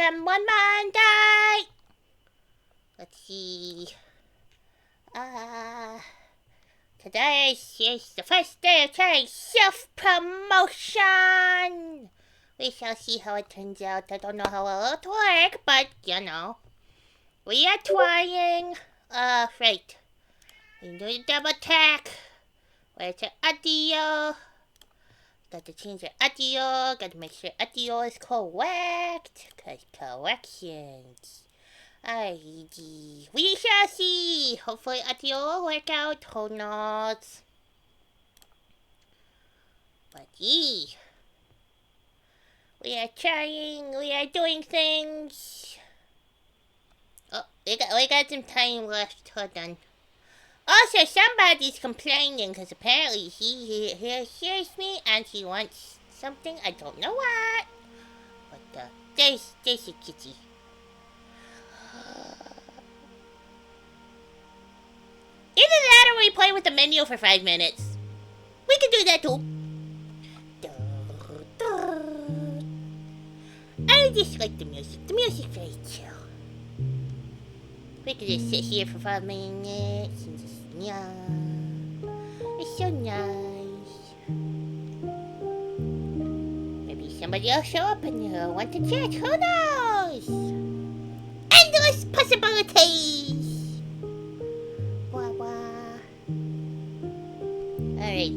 them one Monday. Let's see. Today is the first day of trying self-promotion. We shall see how it turns out. I don't know how well it'll work, but, we are trying. Right. We do the double tap. Where's the audio? Got to change the audio. Got to make sure audio is correct. Cause corrections. Alrighty. We shall see. Hopefully audio will work out. Who knows? But we are trying. We are doing things. Oh, we got some time left. Hold on. Also, somebody's complaining because apparently he hears me and he wants something. I don't know what. But there's a kitty. Either that or we play with the menu for 5 minutes. We can do that too. I just like the music. The music's very chill. We can just sit here for 5 minutes and just, it's so nice. Maybe somebody will show up and you'll want to chat. Who knows? Endless possibilities. Wah wah. Alright.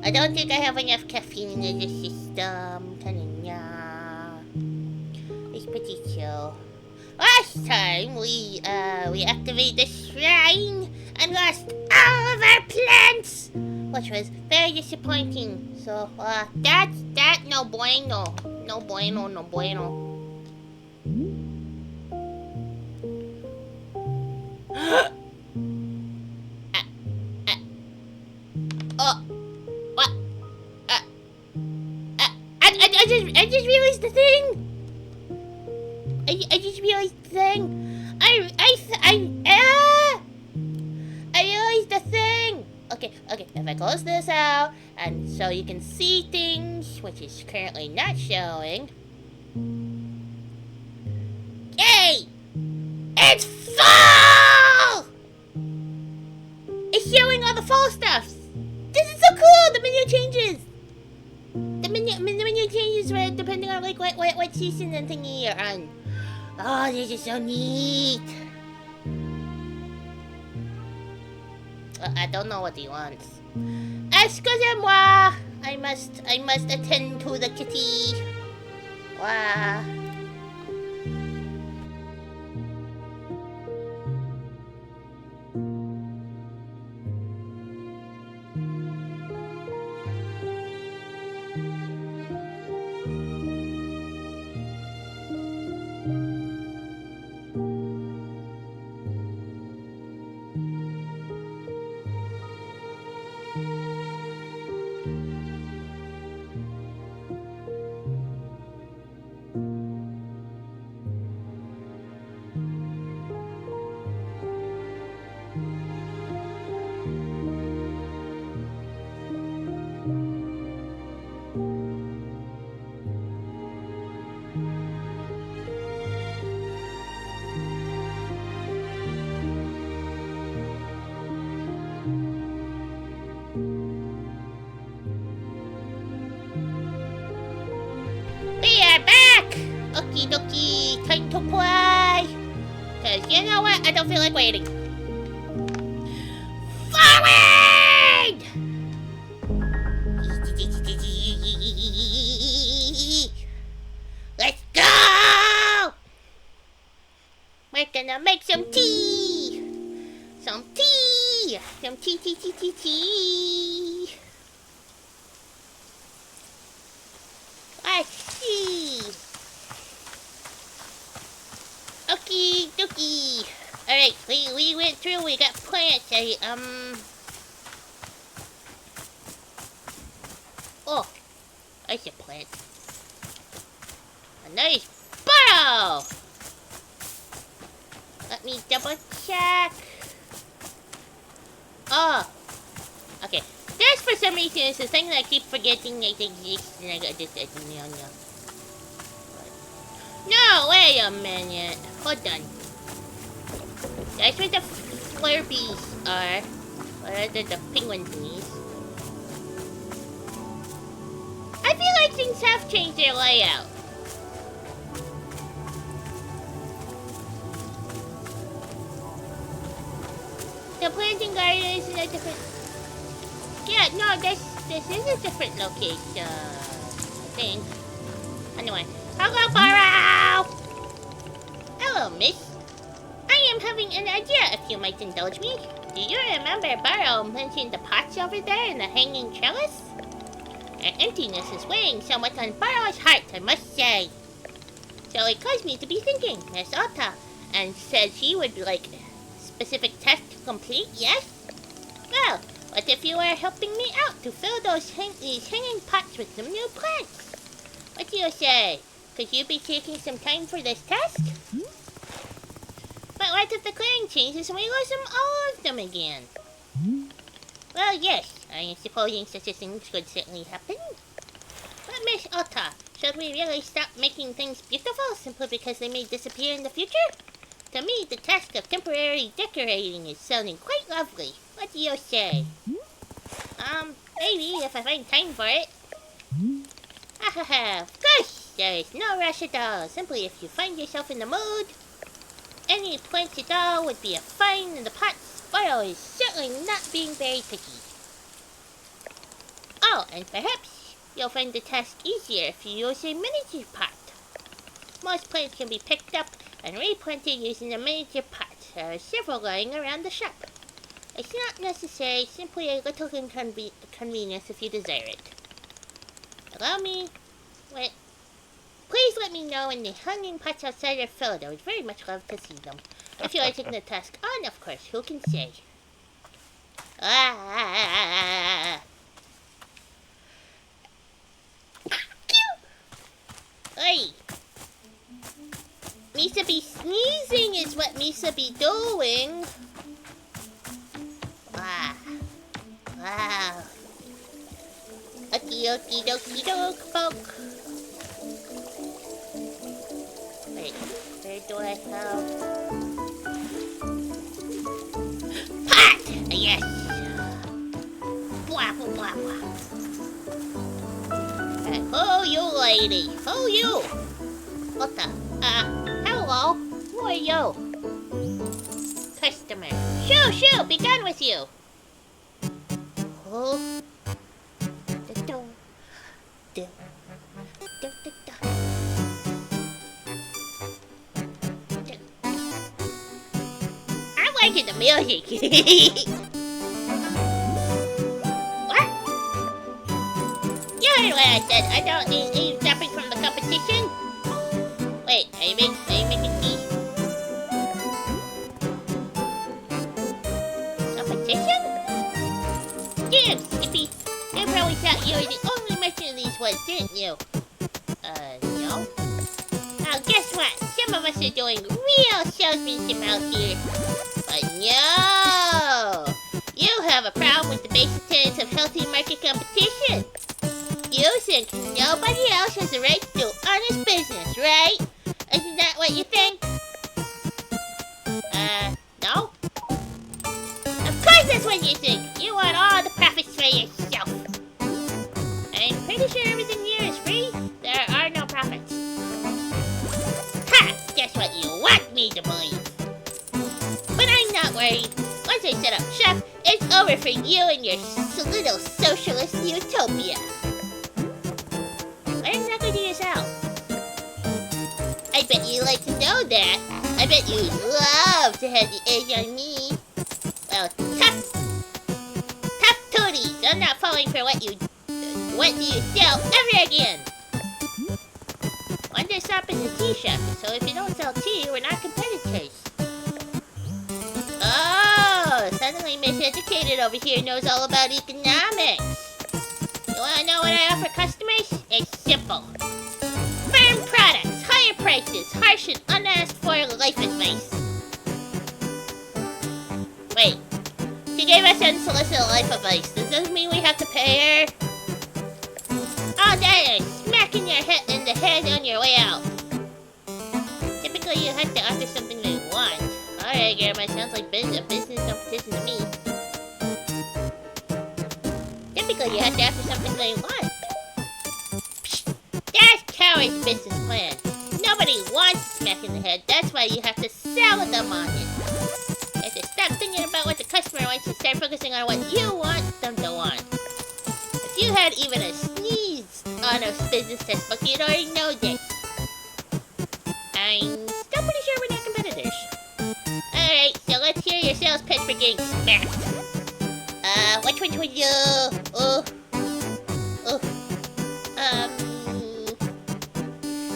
I don't think I have enough caffeine in the system. It's pretty chill. Last time we activated the shrine and lost all of our plants, which was very disappointing. So that's no bueno. No bueno, no bueno. I just realized the thing. I just realized the thing. I realized the thing. Okay. If I close this out, and so you can see things, which is currently not showing. Yay! It's full. It's showing all the fall stuff. This is so cool. The menu changes. The menu changes depending on like what season and thingy you're on. Oh, this is so neat. I don't know what he wants. Excusez-moi. I must attend to the kitty. Wow. Okie dokie, time to play. Cause you know what? I don't feel like waiting. Forward! Let's go! We're gonna make some tea. Some tea. Some tea. Let's see. Okie dokie. Alright, we went through, we got plants. Oh, there's a plant. A nice Boro! let me double check. Oh. Okay. This, for some reason, is the thing that I keep forgetting that exists, and I got this. No, wait a minute. Hold on. That's where the Slurpees are. Or the penguin thingies. I feel like things have changed their layout. The planting garden is in a different... Yeah, no, this is a different location, I think. Anyway, hello, Boro! Hello, miss. I am having an idea, if you might indulge me. Do you remember Boro mentioned the pots over there and the hanging trellis? Their emptiness is weighing somewhat on Boro's heart, I must say. So it caused me to be thinking, Miss Otta, and said she would like specific test to complete, yes? Well, what if you were helping me out to fill these hanging pots with some new plants? What do you say? Could you be taking some time for this test? But what if the clearing changes and we lose all of them again? Well, yes, I am supposing such a thing could certainly happen. But Miss Otta, should we really stop making things beautiful simply because they may disappear in the future? To me, the task of temporary decorating is sounding quite lovely. What do you say? Maybe if I find time for it. Of course, there is no rush at all. Simply if you find yourself in the mood. Any plants at all would be a fine in the pots. Boro is certainly not being very picky. Oh, and perhaps you'll find the task easier if you use a miniature pot. Most plants can be picked up and replanted using a miniature pot. There are several lying around the shop. It's not necessary, simply a little inconvenience if you desire it. Allow me... Wait. Please let me know when the hanging pots outside are filled. I would very much love to see them. If you are taking the task on, of course, who can say? Oi! Misa be sneezing is what Misa be doing. Wow. Okie dokie doke poke. Wait, where do I have... Pot! Yes! Blah, blah, blah, blah. Who you, lady? Who you? What the? Hello? Who are you? Customer. Shoo! Be done with you! Oh. I'm liking the music. What? You heard what I said. I don't need eavesdropping from the competition. Wait, are you making tea? Competition? Damn, Skippy. They probably thought you were the only merchant of these ones, didn't you? No. Oh, guess what? Some of us are doing real salesmanship out here. But no! You have a problem with the basic tenets of healthy market competition. You think nobody else has the right to do honest business, right? Isn't that what you think? No? Of course that's what you think! You want all the profits for yourself! I'm pretty sure everything here is free. There are no profits. Ha! Guess what you want me to believe. But I'm not worried. Once I set up shop, it's over for you and your little socialist utopia. What exactly do you sell? I bet you like to know that. I bet you'd love to have the edge on me. Well, tough tooties. I'm not falling for what do you sell ever again. Wanderstop is a tea shop, so if you don't sell tea, we're not competitors. Oh, suddenly miseducated over here knows all about economics. You wanna know what I offer customers? It's simple. Firm products, higher prices, harsh and unasked for life advice. gave us unsolicited life advice. Does this mean we have to pay her? Oh, that is smacking your head in the head on your way out. Typically, you have to offer something they want. Alright, Grandma, sounds like a business competition to me. Typically, you have to offer something they want. Psst, that's Coward's business plan. Nobody wants a smack in the head. That's why you have to sell them on it. You have to stop thinking about what the customer wants and start focusing on what you want them to want. If you had even a sneeze on a business textbook, you'd already know this. I'm still pretty sure we're not competitors. Alright, so let's hear your sales pitch for getting smacked. Which one would you...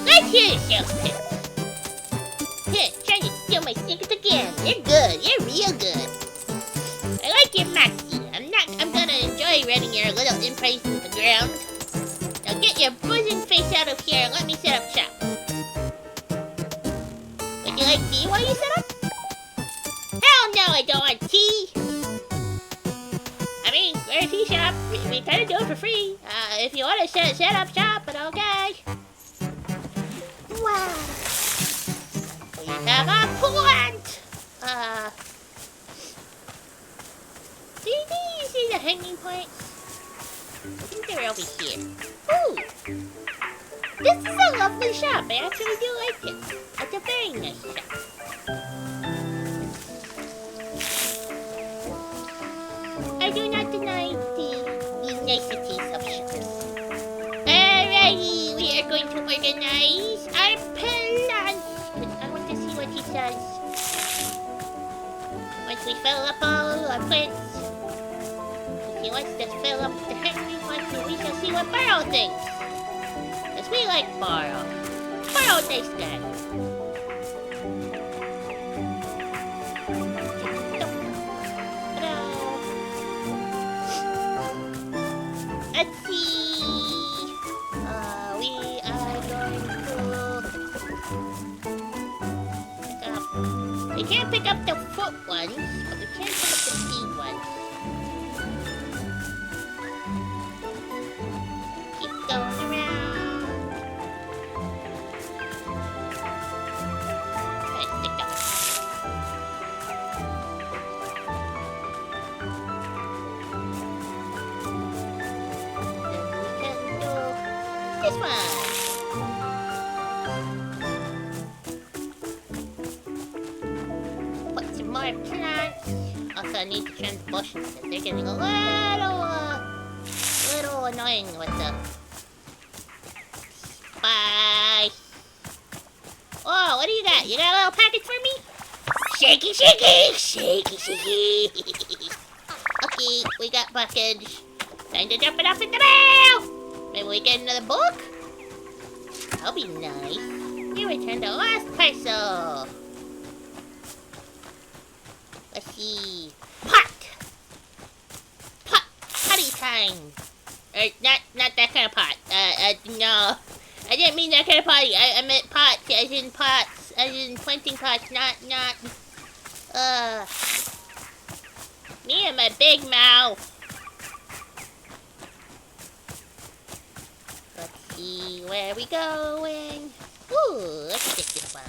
Let's hear your sales pitch. Here, trying to steal my secrets again. You're good. You're real good. I like your maxi. I'm gonna enjoy running your little impress to the ground. Now get your buzzing face out of here and let me set up shop. Would you like tea while you set up? Hell no, I don't want tea. I mean, we're a tea shop. We kind of do it for free. If you want to set up shop, but okay. Wow. We have a plant. Do you see the hanging points? I think they're over here. Ooh! This is a lovely shop. I actually do like it. It's a very nice shop. I do not deny the niceties of shops. Alrighty, we are going to organize our plants. I want to see what he says. Once we fill up all our plants, he wants to fill up the hanging ones, and we shall see what Boro thinks. Because we like Boro. Boro nice guy. Let's see. We are going to pick up. We can't pick up the foot ones, but we can pick up the seed ones. Keep going around. Let's pick up. This one. Put some more plants. Also, I need to trim the bushes because they're getting a little annoying with them. Bye. Oh, what do you got? You got a little package for me? Shaky, shaky, shaky, shaky. Okay, we got package. Time to drop it off in the mail. Maybe we get another book? That'll be nice. You returned the last parcel. Let's see. Potty time. Not that kind of pot. No. I didn't mean that kind of potty. I meant pots, as in planting pots, not. Me and my big mouth. Let's see, where are we going? Ooh, let's get this one.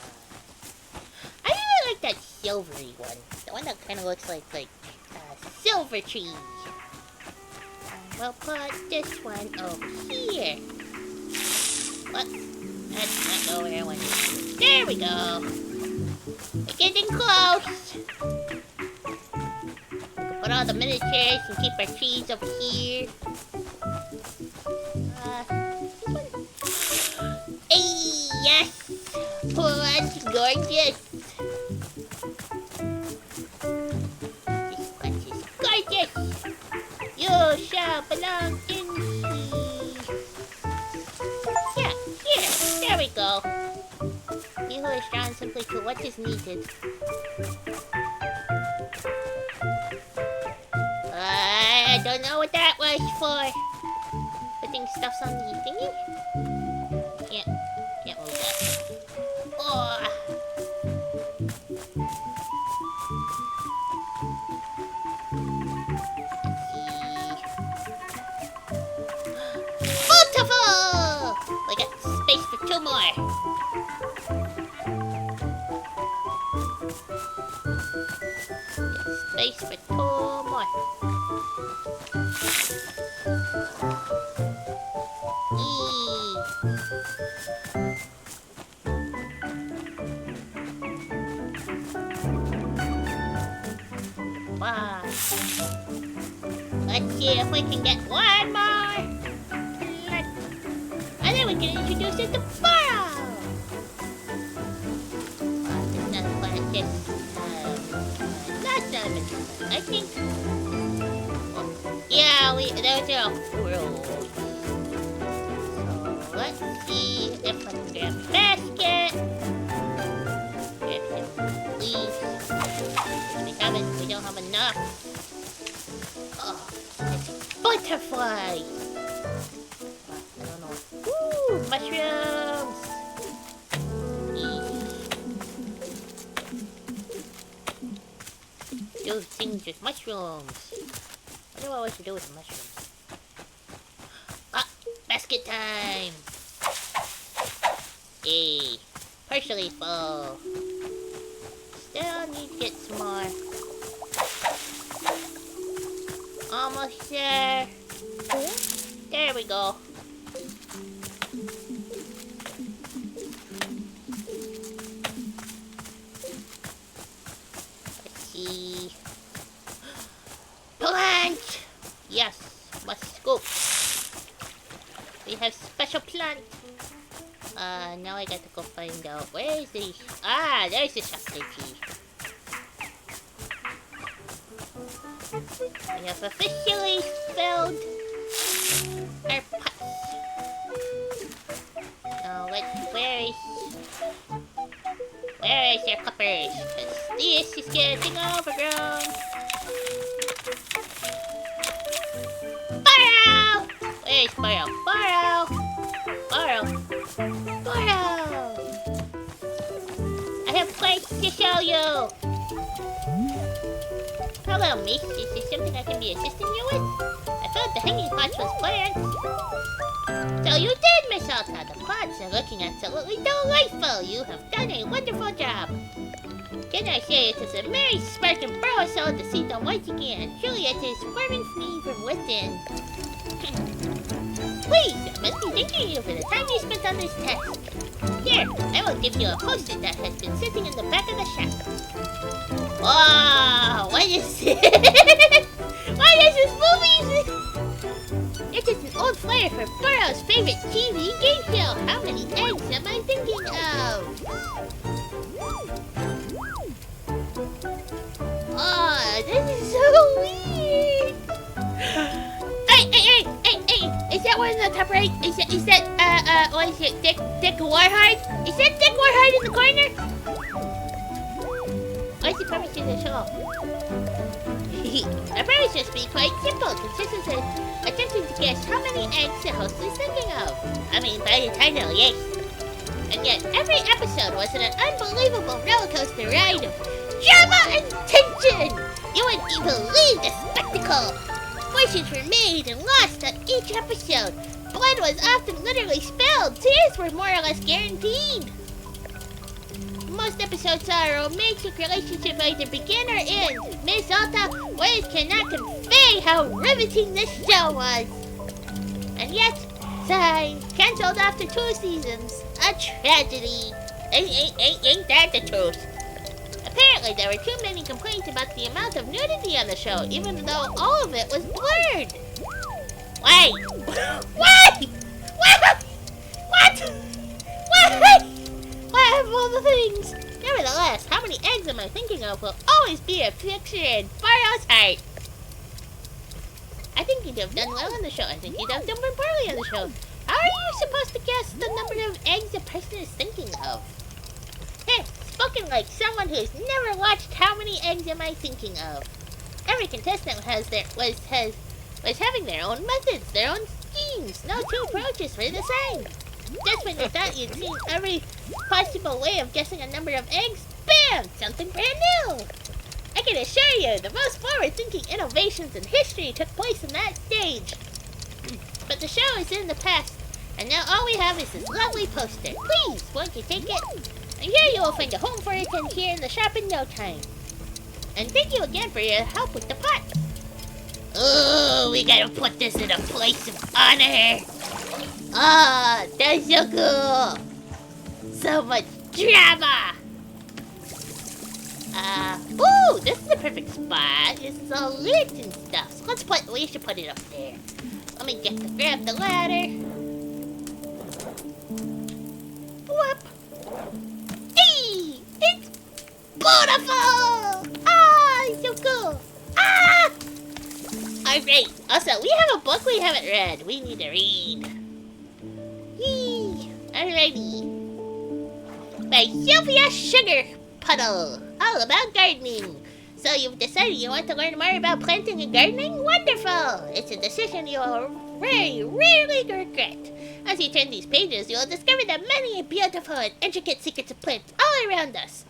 I really like that silvery one. The one that kind of looks like a silver tree. We'll put this one over here. What? That's not where I want it. There we go. We're getting close. Put all the miniatures and keep our trees over here. Hey, yes! Plant gorgeous! This plant is gorgeous! You shall belong in here! Yeah, here! There we go! He who is drawn simply to what is needed. I don't know what that was for. Putting stuffs on the thingy? Can't move that. Oh. space for 2 more. Eee. Wow. Let's see if we can get 1 more. And then we can introduce it to Boro. It's not quite just, last time I think. Yeah, those are rules. So let's see if I can get a basket. Grab some leaves. We don't have enough. Oh, it's butterfly. I don't know. Woo, mushrooms. Do things with mushrooms. I wonder what we should do with the mushrooms. Ah, basket time. Hey, partially full. Still need to get some more. Almost there. There we go. Let's see. Plant! Yes, must scoop. We have special plant. Now I got to go find out. Where is the... Ah, there's the chocolate tea. We have officially filled our pots. Now let's... Where is your cuppers? Because this is getting overgrown. Boro! Where's Boro? Boro! Boro! Boro! I have plates to show you! Hello, Miss. Is there something I can be assisting you with? I thought the hanging pots was plants. So you did, Miss Alta. The pots are looking absolutely delightful. You have done a wonderful job. Can I say it is a merry spark and Boro soul to see them once again. Truly it is fervent me from within. Please, I must be thanking you for the time you spent on this task. Here, I will give you a post-it that has been sitting in the back of the shop. Wow, what is this? What is this movie? It is an old flyer for Boro's favorite TV game show. How many eggs am I thinking of? Oh, this is so weird. Hey! Is that one in the top right? Is that what is it? Dick Warhard? Is that Dick Warhard in the corner? What's the premise of the show? The premise must be quite simple. Consists of attempting to guess how many eggs the host is thinking of. I mean, by the title, yes. And yet, every episode was an unbelievable rollercoaster ride of drama and tension. You wouldn't believe the spectacle. Fortunes were made and lost on each episode. Blood was often literally spilled. Tears were more or less guaranteed. Most episodes saw a romantic relationship either begin or end. Miss Alta, words cannot convey how riveting this show was. And yet, sign, cancelled after 2 seasons. A tragedy. Ain't that the truth? Apparently, there were too many complaints about the amount of nudity on the show, even though all of it was blurred. Why? Why? What? Why? Why of all the things? Nevertheless, how many eggs am I thinking of will always be a picture in Boro's heart. I think you'd have done well on the show. I think you'd have done poorly on the show. How are you supposed to guess the number of eggs a person is thinking of? Hey, spoken like someone who's never watched How Many Eggs Am I Thinking Of? Every contestant was having their own methods, their own schemes. No two approaches were the same. Just when you thought you'd seen every possible way of guessing a number of eggs, bam! Something brand new! I can assure you, the most forward-thinking innovations in history took place in that stage. But the show is in the past, and now all we have is this lovely poster. Please, won't you take it? And here you will find a home for it and here in the shop in no time. And thank you again for your help with the pot. Oh, we gotta put this in a place of honor. Ah, that's so cool. So much drama. Ooh, this is the perfect spot. This is all lit and stuff. So we should put it up there. Let me grab the ladder. Whoop. Hey, it's beautiful. Ah, it's so cool. Ah! Alright, also, we have a book we haven't read. We need to read. Yee, alrighty. By Sylvia Sugar Puddle, all about gardening. So you've decided you want to learn more about planting and gardening? Wonderful! It's a decision you will very rarely regret. As you turn these pages, you will discover the many beautiful and intricate secrets of plants all around us.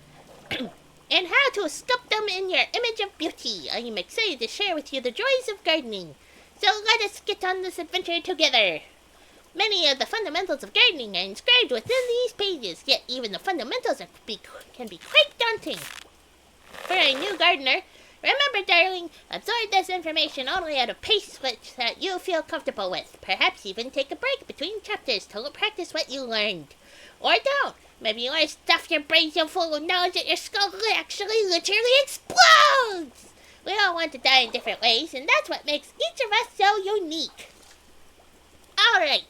And how to sculpt them in your image of beauty. I am excited to share with you the joys of gardening. So let us get on this adventure together. Many of the fundamentals of gardening are inscribed within these pages, yet even the fundamentals can be quite daunting. For a new gardener, remember, darling, absorb this information only at a pace that you feel comfortable with. Perhaps even take a break between chapters to practice what you learned. Or don't. Maybe you want to stuff your brain so full of knowledge that your skull actually literally explodes! We all want to die in different ways, and that's what makes each of us so unique. Alright,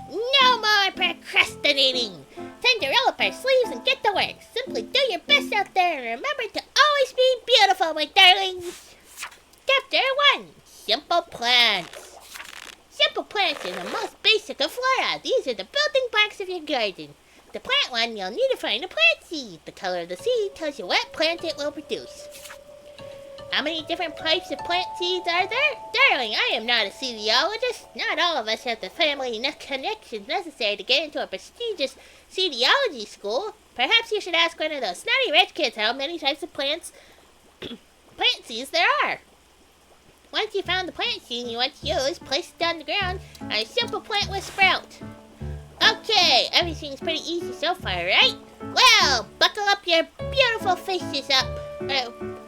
no more procrastinating! Time to roll up our sleeves and get to work. Simply do your best out there and remember to always be beautiful, my darlings! Chapter 1, Simple Plants. Simple plants are the most basic of flora. These are the building blocks of your garden. To plant one, you'll need to find a plant seed. The color of the seed tells you what plant it will produce. How many different types of plant seeds are there? Darling, I am not a seediologist. Not all of us have the family connections necessary to get into a prestigious seediology school. Perhaps you should ask one of those snotty rich kids how many types of plant seeds there are. Once you found the plant seed you want to use, place it on the ground, and a simple plant will sprout. Okay, everything's pretty easy so far, right? Well, buckle up your beautiful faces up.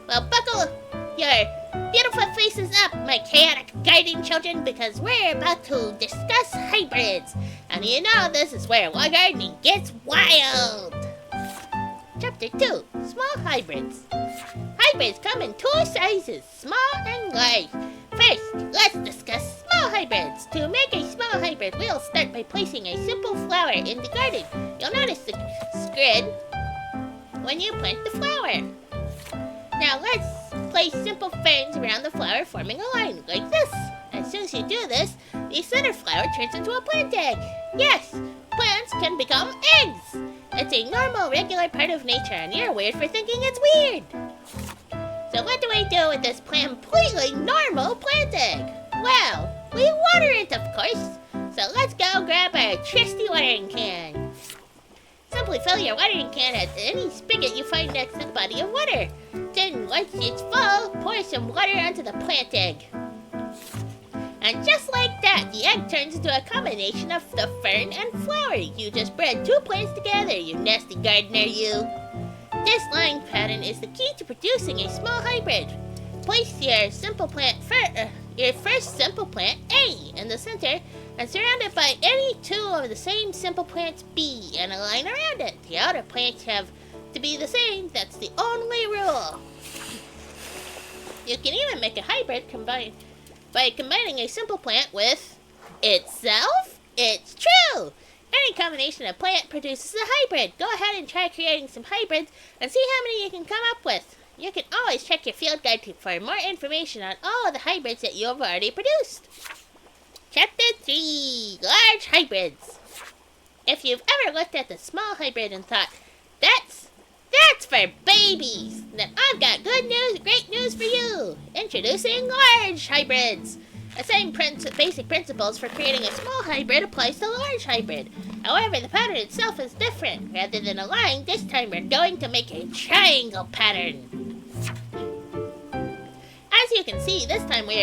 Buckle your beautiful faces up, my chaotic gardening children, because we're about to discuss hybrids. And you know this is where gardening gets wild. Chapter 2, Small Hybrids. Hybrids come in two sizes, small and large. First, let's discuss small hybrids. To make a small hybrid, we'll start by placing a simple flower in the garden. You'll notice the grid when you plant the flower. Now let's place simple ferns around the flower, forming a line, like this. As soon as you do this, the center flower turns into a plant egg. Yes, plants can become eggs. It's a normal, regular part of nature, and you're weird for thinking it's weird. So what do we do with this completely normal plant egg? Well, we water it, of course. So let's go grab our trusty watering can. Simply fill your watering can at any spigot you find next to the body of water. Then, once it's full, pour some water onto the plant egg. And just like that, the egg turns into a combination of the fern and flower. You just bred two plants together, you nasty gardener, you. This line pattern is the key to producing a small hybrid. Place your first simple plant A in the center and surround it by any two of the same simple plants B and a line around it. The outer plants have to be the same. That's the only rule. You can even make a hybrid by combining a simple plant with itself. It's true! Any combination of plant produces a hybrid. Go ahead and try creating some hybrids and see how many you can come up with. You can always check your field guide for more information on all of the hybrids that you have already produced. Chapter 3, Large Hybrids. If you've ever looked at the small hybrid and thought, that's for babies, then I've got great news for you. Introducing large hybrids. The same basic principles for creating a small hybrid applies to large hybrid. However, the pattern itself is different. Rather than a line, this time we're going to make a triangle pattern. As you can see, this time we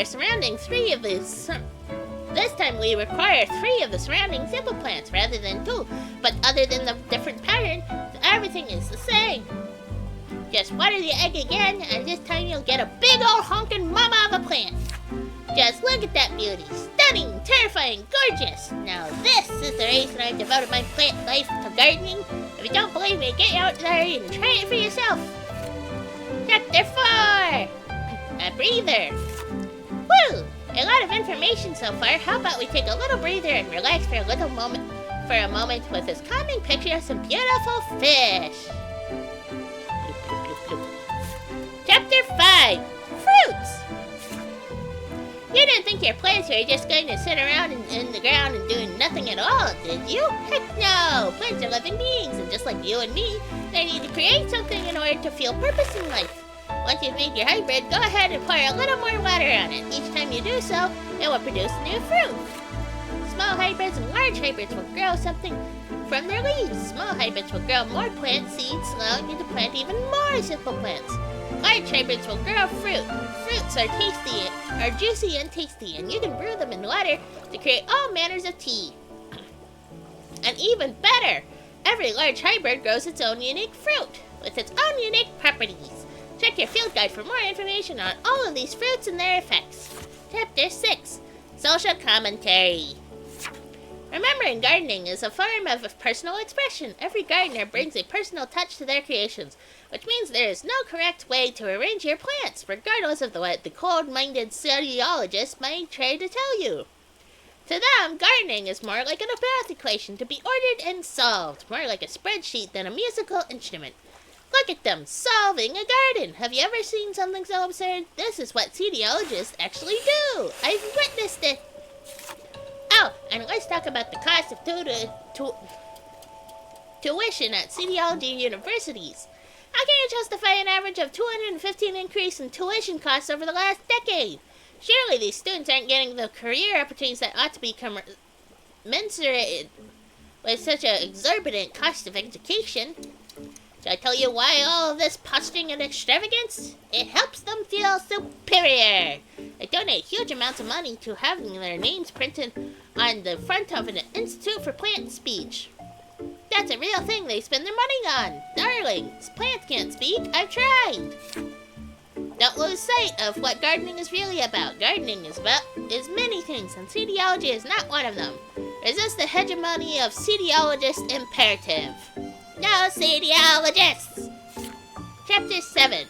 require 3 of the surrounding simple plants rather than 2. But other than the different pattern, everything is the same. Just water the egg again, and this time you'll get a big old honkin' mama of a plant. Just look at that beauty. Stunning, terrifying, gorgeous. Now this is the reason I've devoted my plant life to gardening. If you don't believe me, get out there and try it for yourself. Chapter 4. A breather. Woo! A lot of information so far. How about we take a little breather and relax for a moment with this calming picture of some beautiful fish. Chapter 5. Fruits. You didn't think your plants were just going to sit around in the ground and doing nothing at all, did you? Heck no! Plants are living beings, and just like you and me, they need to create something in order to feel purpose in life. Once you've made your hybrid, go ahead and pour a little more water on it. Each time you do so, it will produce new fruit. Small hybrids and large hybrids will grow something from their leaves. Small hybrids will grow more plant seeds, allowing you to plant even more simple plants. Large hybrids will grow fruit. Fruits are juicy and tasty, and you can brew them in water to create all manners of tea. And even better, every large hybrid grows its own unique fruit, with its own unique properties. Check your field guide for more information on all of these fruits and their effects. Chapter 6. Social Commentary. Remembering gardening is a form of personal expression. Every gardener brings a personal touch to their creations, which means there is no correct way to arrange your plants, regardless of what the cold-minded sociologists might try to tell you. To them, gardening is more like an math equation to be ordered and solved, more like a spreadsheet than a musical instrument. Look at them, solving a garden! Have you ever seen something so absurd? This is what sociologists actually do! I've witnessed it! Oh, and let's talk about the cost of tuition at sociology universities. How can you justify an average of 215 increase in tuition costs over the last decade? Surely these students aren't getting the career opportunities that ought to be commensurate with such an exorbitant cost of education. Shall I tell you why all of this posturing and extravagance? It helps them feel superior. They donate huge amounts of money to having their names printed on the front of an Institute for Plant Speech. That's a real thing they spend their money on. Darlings, plants can't speak. I've tried. Don't lose sight of what gardening is really about. Gardening is many things, and sociology is not one of them. Resist the hegemony of sociologist imperative. No sociologists! Chapter 7.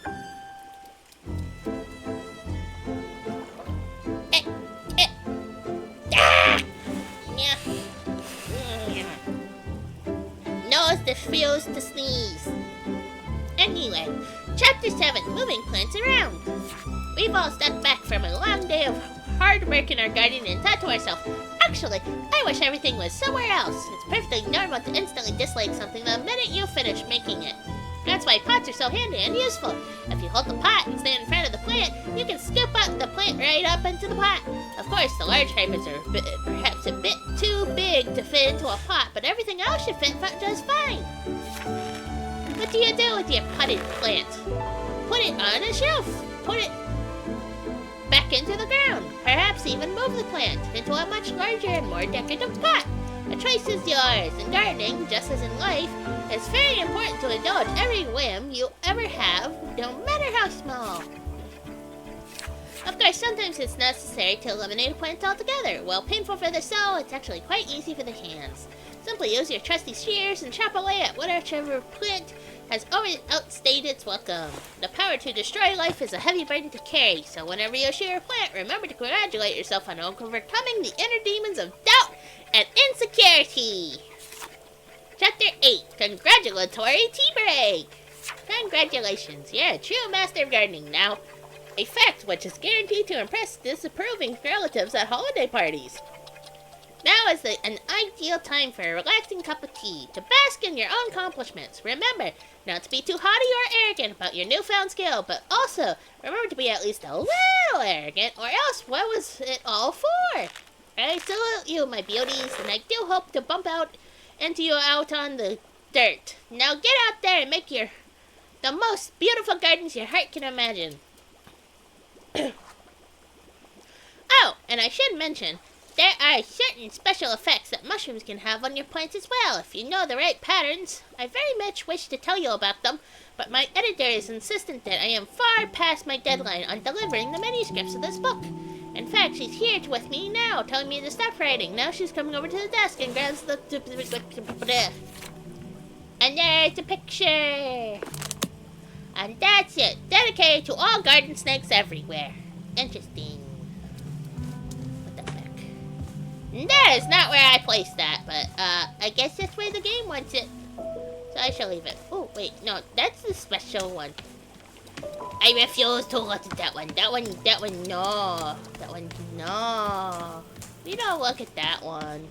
Nose refused to sneeze. Anyway, Chapter 7, Moving Plants Around. We've all stepped back from a long day of hard work in our garden and thought to ourselves, actually, I wish everything was somewhere else. It's perfectly normal to instantly dislike something the minute you finish making it. That's why pots are so handy and useful. If you hold the pot and stand in front of the plant, you can scoop up the plant right up into the pot. Of course, the large hybrids are perhaps a bit too big to fit into a pot, but everything else should fit just fine. What do you do with your potted plant? Put it on a shelf. Put it back into the ground. Perhaps even move the plant into a much larger and more decorative pot. The choice is yours. In gardening, just as in life, it's very important to indulge every whim you ever have, no matter how small. Of course, sometimes it's necessary to eliminate a plant altogether. While painful for the soul, it's actually quite easy for the hands. Simply use your trusty shears and chop away at whichever plant has already outstayed its welcome. The power to destroy life is a heavy burden to carry, so whenever you shear a plant, remember to congratulate yourself on overcoming the inner demons of doubt and insecurity. Chapter 8, Congratulatory Tea Break. Congratulations, you're a true master of gardening now. A fact which is guaranteed to impress disapproving relatives at holiday parties. Now is an ideal time for a relaxing cup of tea, to bask in your own accomplishments. Remember, not to be too haughty or arrogant about your newfound skill, but also remember to be at least a little arrogant, or else what was it all for? I salute you, my beauties, and I do hope to bump into you out on the dirt. Now get out there and make the most beautiful gardens your heart can imagine. Oh, and I should mention there are certain special effects that mushrooms can have on your plants as well, if you know the right patterns. I very much wish to tell you about them, but my editor is insistent that I am far past my deadline on delivering the manuscripts of this book. In fact, she's here with me now, telling me to stop writing. Now she's coming over to the desk and grabs the... And there's a picture! And that's it, dedicated to all garden snakes everywhere. Interesting. That is not where I placed that, but I guess that's where the game wants it. So I shall leave it. Oh, wait, no, that's the special one. I refuse to look at that one. That one, no. That one, no. We don't look at that one.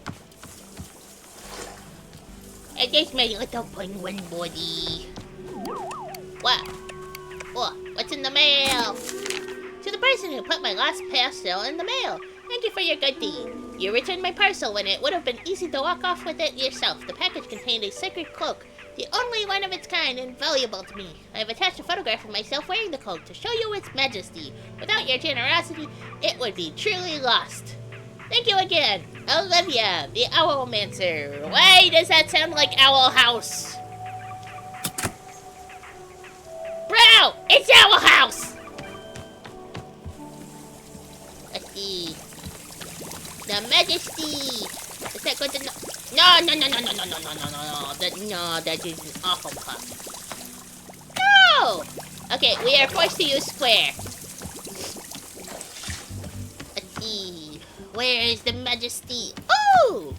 And there's my little penguin body. What? Oh, what's in the mail? To the person who put my last parcel in the mail. Thank you for your good deed. You returned my parcel when it would have been easy to walk off with it yourself. The package contained a sacred cloak, the only one of its kind and valuable to me. I have attached a photograph of myself wearing the cloak to show you its majesty. Without your generosity, it would be truly lost. Thank you again, Olivia, the Owlmancer. Why does that sound like Owl House? Bro, it's Owl House! Let's see. The Majesty! Is that good to know? No. That is an awful pup. No! Okay, we are forced to use square. Let's see. Where is the Majesty? Oh!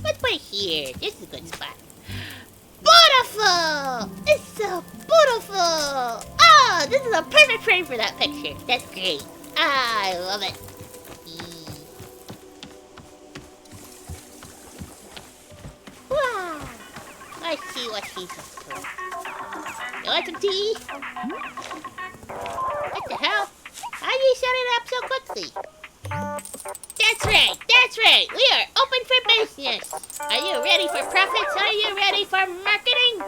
Let's put it here. This is a good spot. Beautiful! It's so beautiful! Oh, this is a perfect frame for that picture. That's great. I love it. Wow! Let's see what she's up to. You want some tea? What the hell? How do you set it up so quickly? That's right! We are open for business! Are you ready for profits? Are you ready for marketing?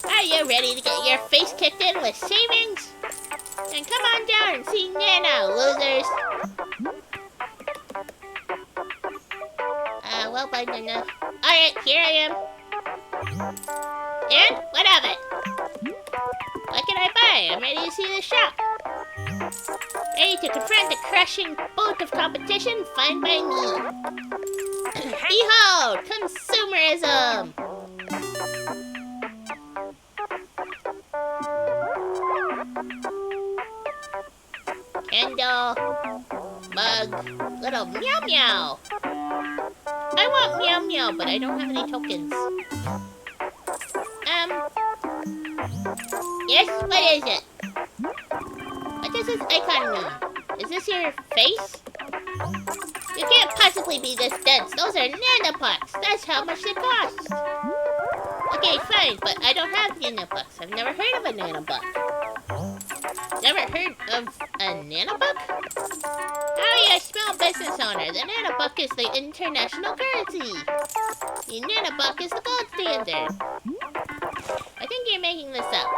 Are you ready to get your face kicked in with savings? Then come on down and see Nana, losers! Well, bye, Nana. Alright, here I am. And? What of it? What can I buy? I'm ready to see the shop. Ready to confront the crushing boat of competition? Fine by me. Behold! Consumerism! Candle. Mug. Little meow meow. I want meow meow, but I don't have any tokens. Yes, what is it? What does this icon mean? Is this your face? You can't possibly be this dense. Those are nanopucks. That's how much they cost. Okay, fine, but I don't have nanopucks. I've never heard of a nanobuck. Never heard of a nanobuck? How are you a small business owner? The nanobuck is the international currency. The nanobuck is the gold standard. I think you're making this up.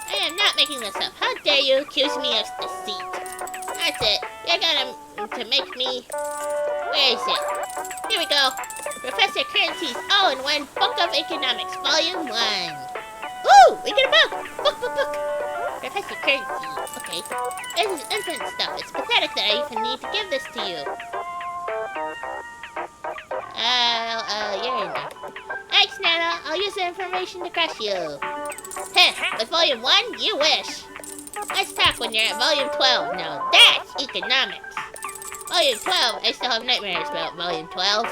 I am not making this up. How dare you accuse me of deceit? That's it. You're gonna to make me... Where is it? Here we go. Professor Currency's all-in-one Book of Economics, Volume 1. Ooh! We get a book! Book! Professor Currency. Okay. This is infant stuff. It's pathetic that I even need to give this to you. You're in there. Thanks, Nana. I'll use the information to crush you. Heh, with Volume 1, you wish. Let's talk when you're at Volume 12. Now that's economics. Volume 12, I still have nightmares about Volume 12.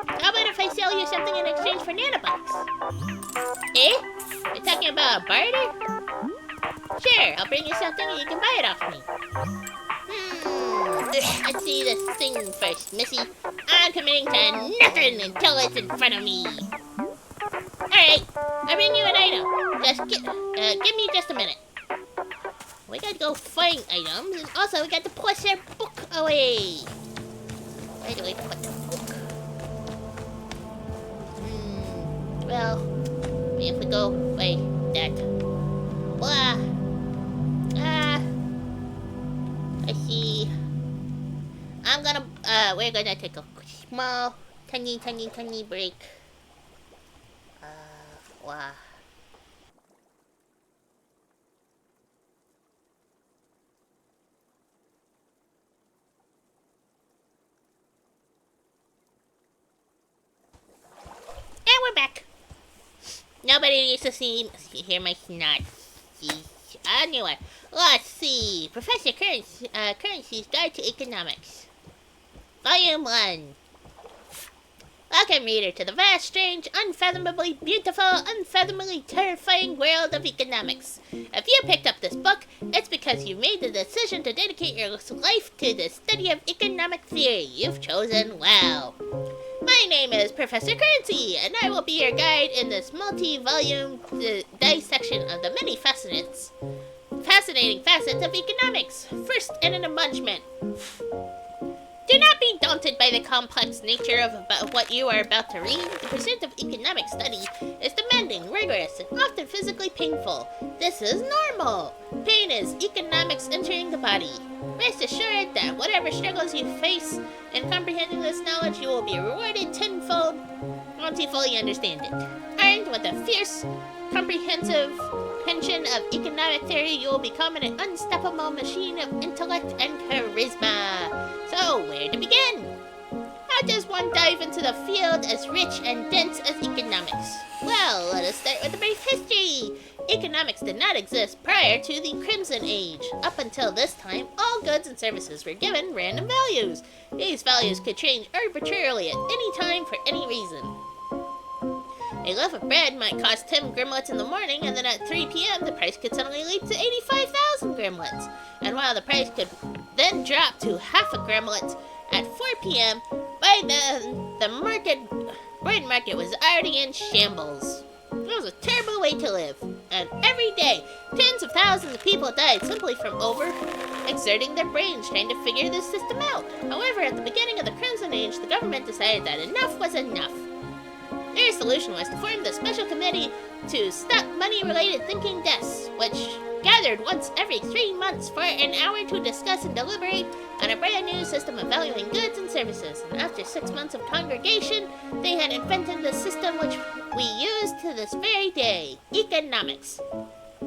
How about if I sell you something in exchange for nanobucks? Eh? You're talking about a barter? Sure, I'll bring you something and you can buy it off me. Let's see this thing first, Missy. I'm committing to nothing until it's in front of me. Alright, I'll bring you an item. Just give me just a minute. We gotta go find items, and also we got to push our book away. Where do we put the book? Well, if we go like that. Blah. I see. we're gonna take a small, tiny break. Wow. And we're back. Nobody needs to hear my snot. Anyway, let's see. Professor Currency's Guide to Economics. Volume 1. Welcome, reader, to the vast, strange, unfathomably beautiful, unfathomably terrifying world of economics. If you picked up this book, it's because you made the decision to dedicate your life to the study of economic theory. You've chosen well. My name is Professor Currency, and I will be your guide in this multi-volume dissection of the many fascinating facets of economics. First, in an abundgement. Do not be daunted by the complex nature of what you are about to read. The pursuit of economic study is demanding, rigorous, and often physically painful. This is normal. Pain is economics entering the body. Rest assured that whatever struggles you face in comprehending this knowledge, you will be rewarded tenfold once you fully understand it. Armed with a fierce, comprehensive pension of economic theory, you will become an unstoppable machine of intellect and charisma. So, where to begin? How does one dive into the field as rich and dense as economics? Well, let us start with a brief history. Economics did not exist prior to the Crimson Age. Up until this time, all goods and services were given random values. These values could change arbitrarily at any time for any reason. A loaf of bread might cost 10 grimlets in the morning, and then at 3 p.m. the price could suddenly leap to 85,000 grimlets. And while the price could then drop to half a grimlet at 4 p.m., by then the bread market was already in shambles. It was a terrible way to live, and every day, tens of thousands of people died simply from overexerting their brains trying to figure this system out. However, at the beginning of the Crimson Age, the government decided that enough was enough. Their solution was to form the Special Committee to Stop Money-Related Thinking Deaths, which gathered once every 3 months for an hour to discuss and deliberate on a brand new system of valuing goods and services. And after 6 months of congregation, they had invented the system which we use to this very day, economics.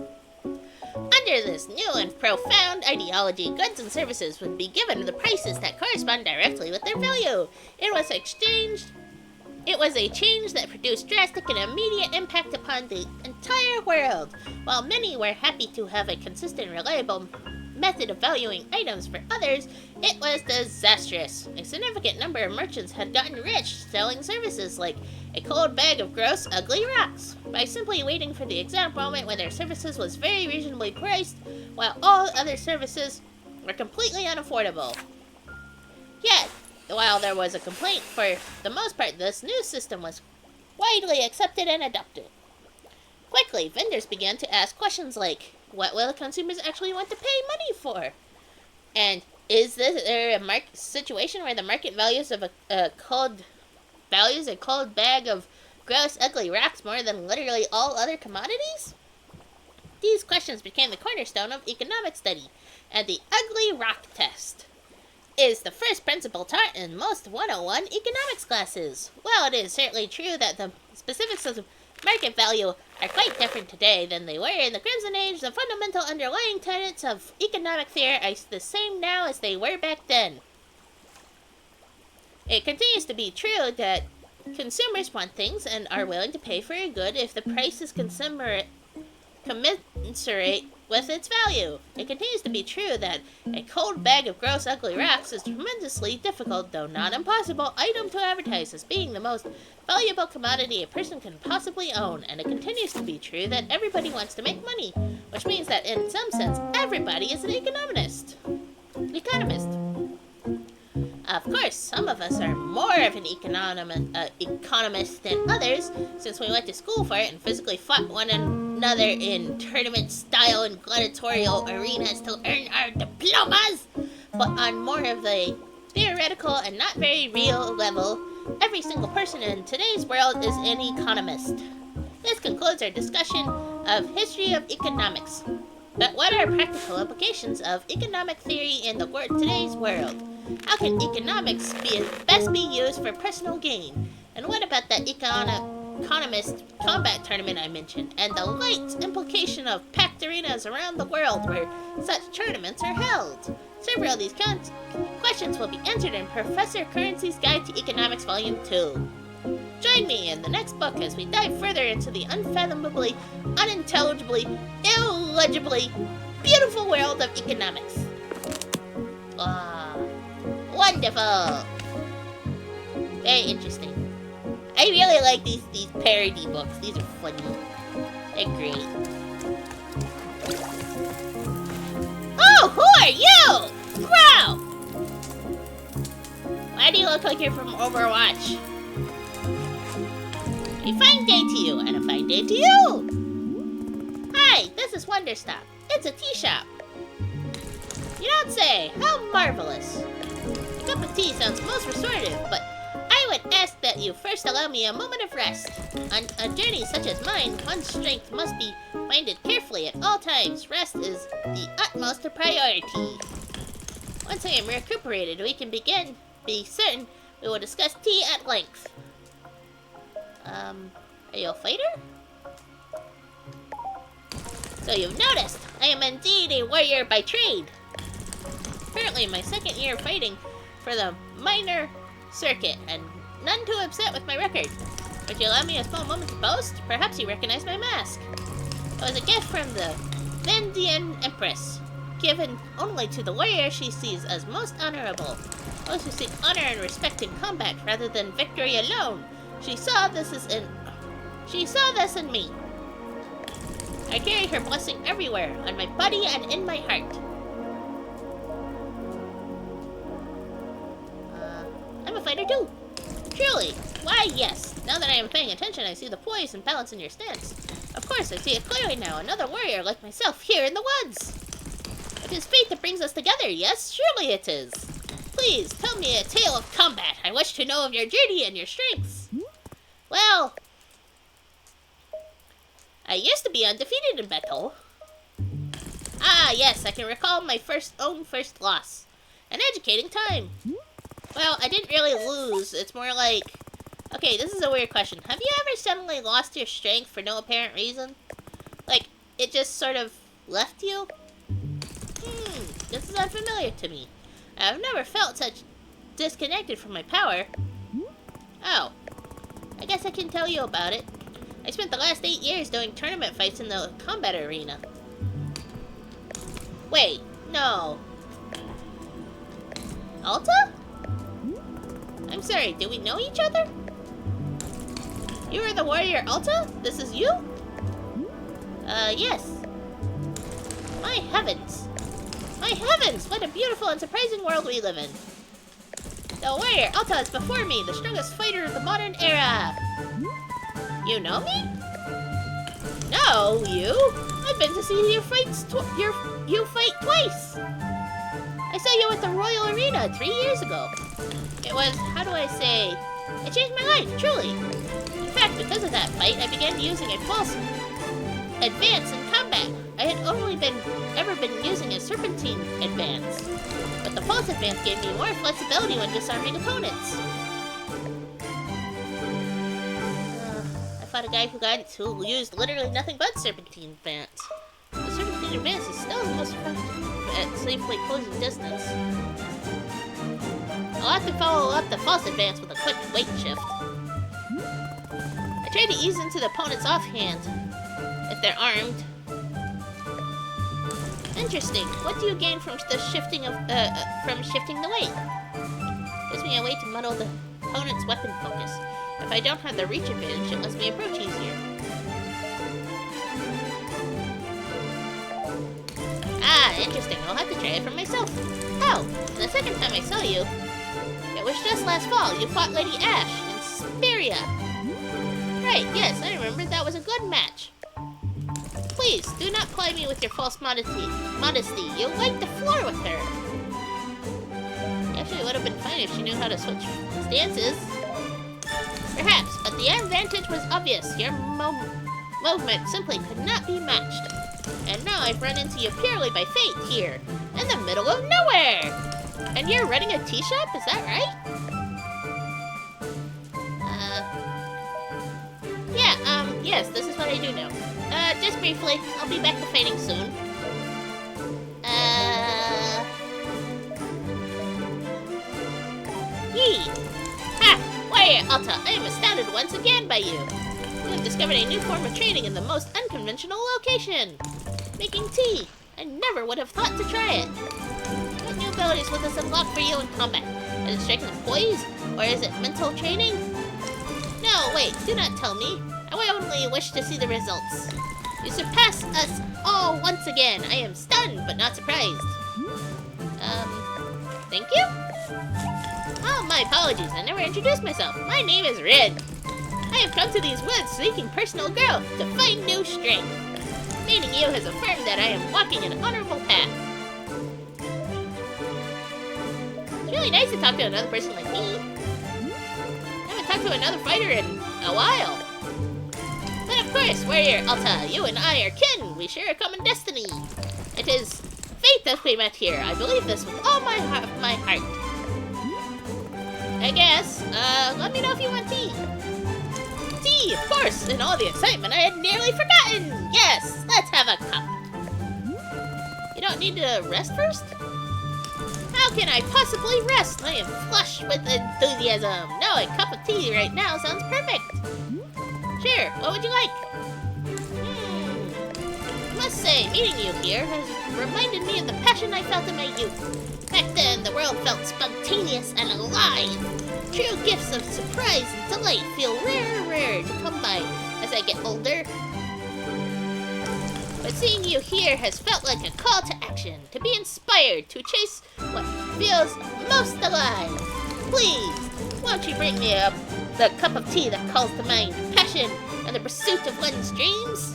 Under this new and profound ideology, goods and services would be given the prices that correspond directly with their value. It was a change that produced drastic and immediate impact upon the entire world. While many were happy to have a consistent, reliable method of valuing items for others, it was disastrous. A significant number of merchants had gotten rich selling services like a cold bag of gross, ugly rocks by simply waiting for the exact moment when their services was very reasonably priced, while all other services were completely unaffordable. Yet, while there was a complaint, for the most part, this new system was widely accepted and adopted. Quickly, vendors began to ask questions like, what will consumers actually want to pay money for? And is there a situation where the market values of a cold bag of gross, ugly rocks more than literally all other commodities? These questions became the cornerstone of economic study, and the ugly rock test is the first principle taught in most 101 economics classes. While it is certainly true that the specifics of market value are quite different today than they were in the Crimson Age, the fundamental underlying tenets of economic theory are the same now as they were back then. It continues to be true that consumers want things and are willing to pay for a good if the price is commensurate with its value. It continues to be true that a cold bag of gross, ugly rocks is a tremendously difficult, though not impossible, item to advertise as being the most valuable commodity a person can possibly own. And it continues to be true that everybody wants to make money, which means that in some sense, everybody is an economist. Of course, some of us are more of an economist than others, since we went to school for it and physically fought one another in tournament-style and gladiatorial arenas to earn our diplomas. But on more of a theoretical and not very real level, every single person in today's world is an economist. This concludes our discussion of history of economics. But what are practical implications of economic theory in today's world? How can economics best be used for personal gain? And what about that economist combat tournament I mentioned, and the light implication of packed arenas around the world where such tournaments are held? Several of these questions will be answered in Professor Currency's Guide to Economics Volume 2. Join me in the next book as we dive further into the unfathomably, unintelligibly, illegibly beautiful world of economics. Ah, wonderful! Very interesting. I really like these parody books. These are funny. They're great. Oh, who are you? Bro! Why do you look like you're from Overwatch? A fine day to you, and a fine day to you! Hi, this is Wanderstop. It's a tea shop. You don't say. How marvelous. A cup of tea sounds most restorative, but I would ask that you first allow me a moment of rest. On a journey such as mine, one's strength must be minded carefully at all times. Rest is the utmost priority. Once I am recuperated, we can begin. Be certain we will discuss tea at length. Are you a fighter? So you've noticed, I am indeed a warrior by trade. Currently my second year fighting for the minor circuit, and none too upset with my record. Would you allow me a small moment to boast? Perhaps you recognize my mask. It was a gift from the Vendian Empress, given only to the warrior she sees as most honorable. Those who seek honor and respect in combat rather than victory alone. She saw this in me. I carry her blessing everywhere, on my body and in my heart. I'm a fighter too. Truly. Why, yes. Now that I am paying attention, I see the poise and balance in your stance. Of course, I see it clearly now. Another warrior like myself here in the woods. It is fate that brings us together, yes? Surely it is. Please, tell me a tale of combat. I wish to know of your journey and your strengths. Well, I used to be undefeated in battle. Ah, yes, I can recall my first loss. An educating time. Well, I didn't really lose. It's more like... Okay, this is a weird question. Have you ever suddenly lost your strength for no apparent reason? Like, it just sort of left you? This is unfamiliar to me. I've never felt such disconnected from my power. Oh. I guess I can tell you about it. I spent the last 8 years doing tournament fights in the combat arena. Wait, no. Alta? I'm sorry, do we know each other? You are the warrior Alta? This is you? Yes. My heavens. My heavens, what a beautiful and surprising world we live in. The warrior Alta is before me, the strongest fighter of the modern era. You know me? No, you? I've been to see your fights you fight twice. I saw you at the Royal Arena 3 years ago. It was, how do I say, it changed my life, truly. In fact, because of that fight, I began using a false advance in combat. I had only ever been using a serpentine advance, but the false advance gave me more flexibility when disarming opponents. I fought a guy who used literally nothing but serpentine advance. The serpentine advance is still the most effective at safely closing distance. I'll have to follow up the false advance with a quick weight shift. I tried to ease into the opponent's offhand, if they're armed. Interesting. What do you gain from the shifting the weight? Gives me a way to muddle the opponent's weapon focus. If I don't have the reach advantage, it lets me approach easier. Ah, interesting. I'll have to try it for myself. Oh, the second time I saw you, it was just last fall. You fought Lady Ash in Speria. Right, yes, I remember. That was a good match. Please, do not ply me with your false modesty. You'll wipe the floor with her. Actually, it would have been fine if she knew how to switch stances. Perhaps, but the advantage was obvious. Your movement simply could not be matched. And now I've run into you purely by fate here, in the middle of nowhere. And you're running a tea shop, is that right? Yes, this is what I do now. Just briefly, I'll be back to fighting soon. Yee! Ha! Warrior Alta, I am astounded once again by you. You have discovered a new form of training in the most unconventional location. Making tea. I never would have thought to try it. What new abilities will this unlock for you in combat? Is it striking the poise? Or is it mental training? No, wait, do not tell me. I only wish to see the results. You surpass us all once again. I am stunned, but not surprised. Thank you? Oh, my apologies. I never introduced myself. My name is Red. I have come to these woods seeking personal growth to find new strength. Meeting you has affirmed that I am walking an honorable path. It's really nice to talk to another person like me. I haven't talked to another fighter in a while. But of course, Warrior Alta, you and I are kin. We share a common destiny. It is fate that we met here. I believe this with all my heart. I guess, let me know if you want tea. Tea, of course! In all the excitement, I had nearly forgotten! Yes, let's have a cup. You don't need to rest first? How can I possibly rest? I am flush with enthusiasm. No, a cup of tea right now sounds perfect. Sure, what would you like? I must say, meeting you here has reminded me of the passion I felt in my youth. Back then, the world felt spontaneous and alive. True gifts of surprise and delight feel rare to come by as I get older. But seeing you here has felt like a call to action, to be inspired, to chase what feels most alive. Please, won't you bring me the cup of tea that calls to mind passion and the pursuit of one's dreams?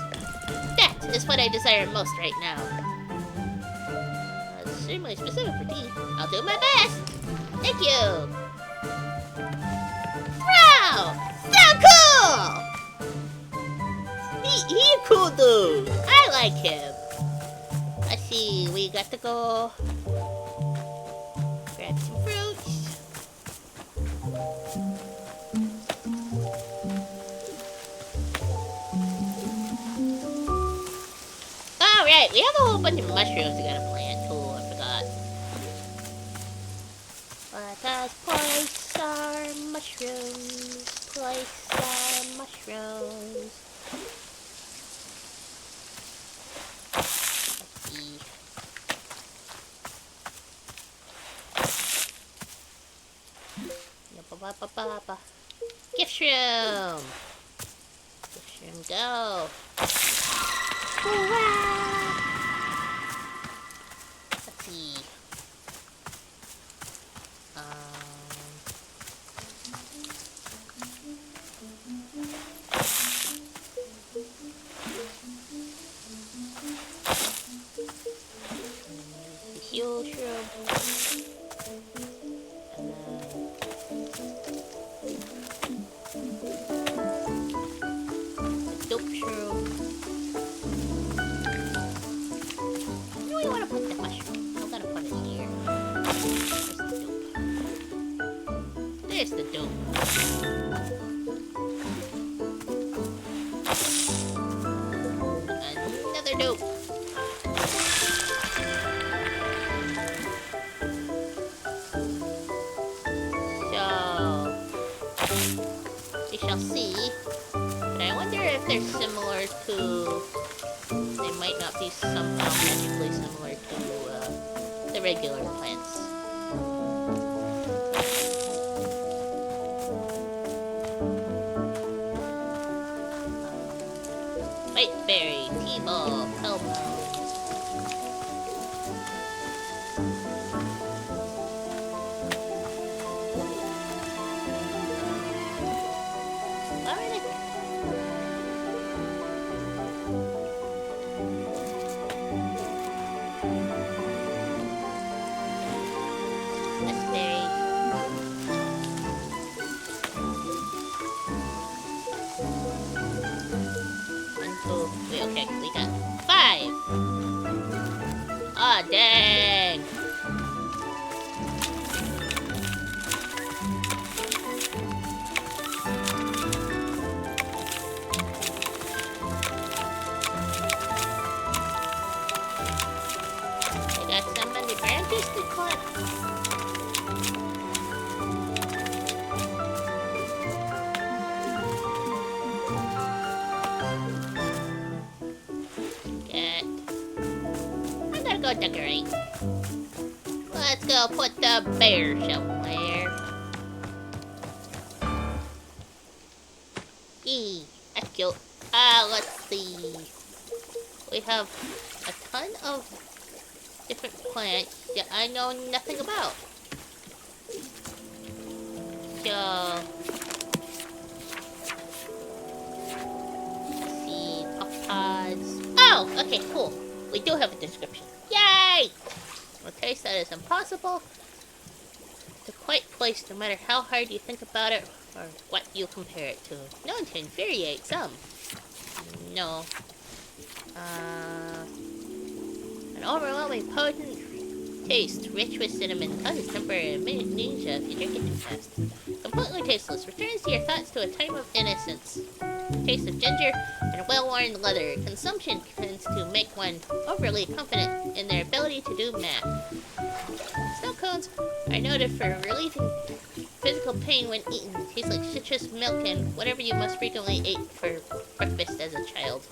That is what I desire most right now. Extremely specific for tea. I'll do my best. Thank you. Wow! So cool! He a cool dude. I like him. Let's see, we got to go grab some fruits. Alright, we have a whole bunch of mushrooms we gotta plant too, I forgot. Let us place our mushrooms. Place our mushrooms. Let's see. Ba-ba-ba-ba-ba. Gift shroom! Gift shroom, go! Hurrah! Let's see. The heal shroom. Dope shroom. Where do we want to put the mushroom? I'm gonna put it here. There's the dope. Another dope. So we shall see. But I wonder if they're similar to. They might not be somehow magically similar to the regular plants. Whiteberry, T-ball, elbow. Alright. Raspberry. Okay, we got 5. Aw, dang. go decorate. Let's go put the bear somewhere. Eee, that's cute. Let's see. We have a ton of different plants that I know nothing about. So, let's see, pods. Oh, okay, cool. We do have a description. Yay! Okay, so that is impossible to quite place no matter how hard you think about it or what you compare it to. Known to infuriate some. No. An overwhelming potent taste, rich with cinnamon, causes temporary amnesia if you drink it too fast. Completely tasteless, returns to your thoughts to a time of innocence. Taste of ginger and well-worn leather. Consumption tends to make one overly confident in their ability to do math. Snow cones are noted for relieving physical pain when eaten. Tastes like citrus milk and whatever you most frequently ate for breakfast as a child.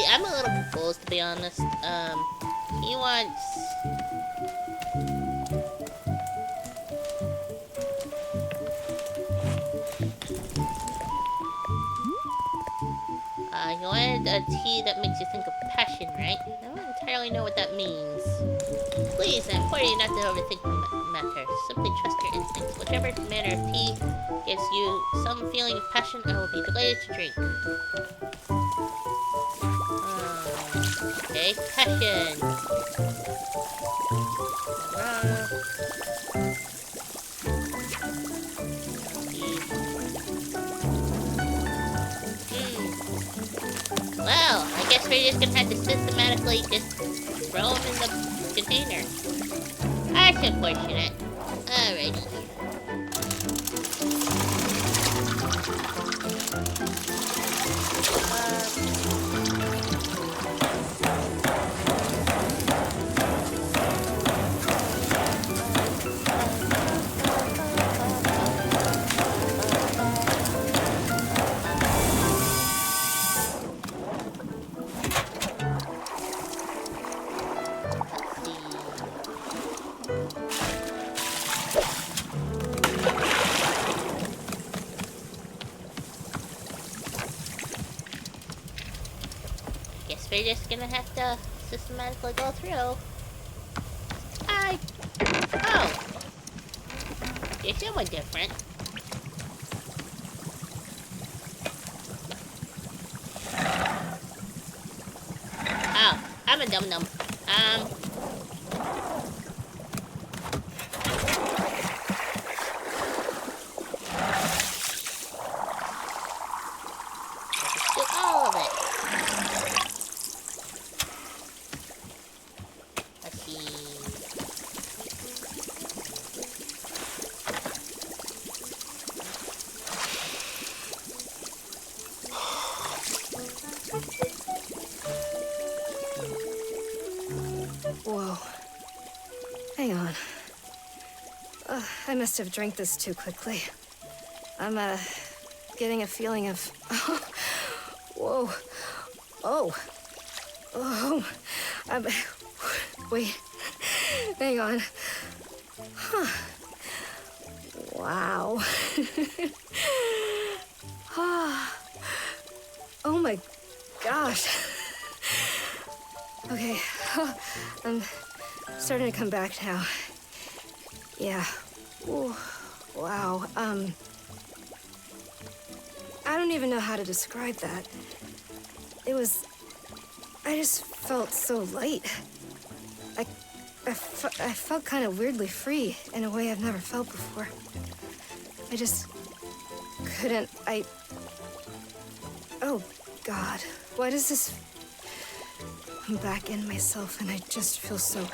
I'm a little confused, to be honest. He wants... you wanted a tea that makes you think of passion, right? I don't entirely know what that means. Please, I implore you not to overthink the matter. Simply trust your instincts. Whichever manner of tea gives you some feeling of passion, I will be delighted to drink. Okay, passion. Well, I guess we're just gonna have to systematically just throw them in the container. That's unfortunate. Alrighty. We're just gonna have to systematically go through. Oh! You're somewhat different. Oh, I'm a dum-dum. Do all of it. Whoa. Hang on. I must have drank this too quickly. I'm, getting a feeling of... Whoa. Oh. Oh. Wait. Hang on. Huh. Wow. Oh my gosh. Okay. I'm starting to come back now. Yeah. Ooh. Wow. I don't even know how to describe that. I just felt so light. I felt kind of weirdly free in a way I've never felt before. I just couldn't, oh God, why does this... I'm back in myself and I just feel so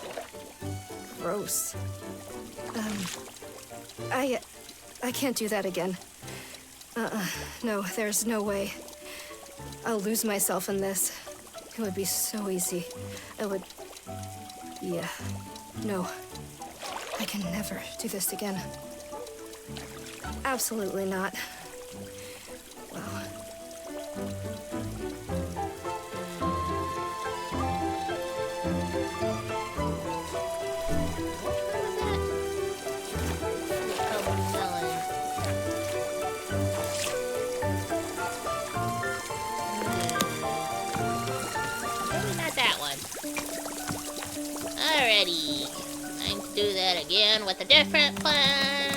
gross. I can't do that again. No, there's no way. I'll lose myself in this. It would be so easy. Yeah. No. I can never do this again. Absolutely not. Well... Maybe not that one. Alrighty. Time to do that again with a different plan.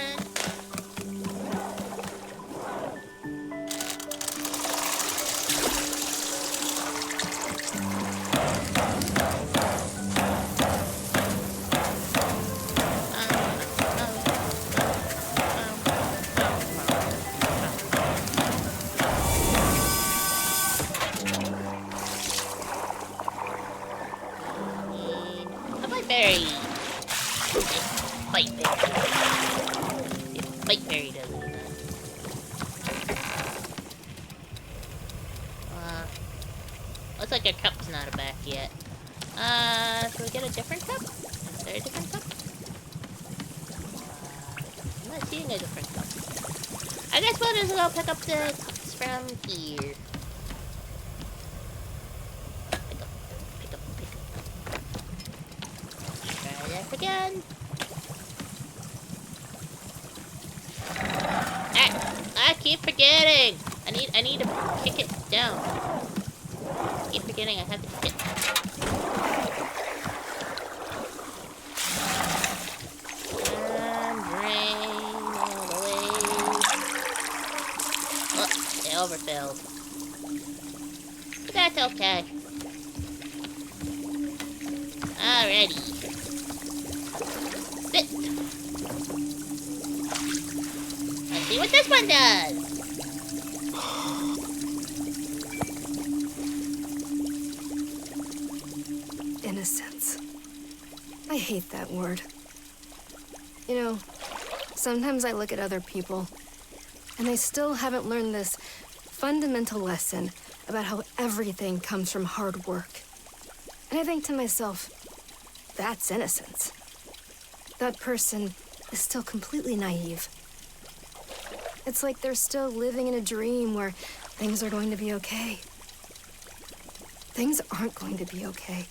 Berry. Bite berry. Bite berry doesn't do that. Looks like our cup's not back yet. Should we get a different cup? Is there a different cup? I'm not seeing a different cup. I guess we'll just go pick up the cups from here. Pick up. Try that again. I keep forgetting. I need to kick it down. I keep forgetting I have to kick it. And drain all the way. Oh, it overfilled. But that's okay. Alrighty. Sit. Let's see what this one does. Innocence. I hate that word. You know, sometimes I look at other people, and they still haven't learned this fundamental lesson about how everything comes from hard work. And I think to myself, that's innocence. That person is still completely naive. It's like they're still living in a dream where things are going to be okay. Things aren't going to be okay.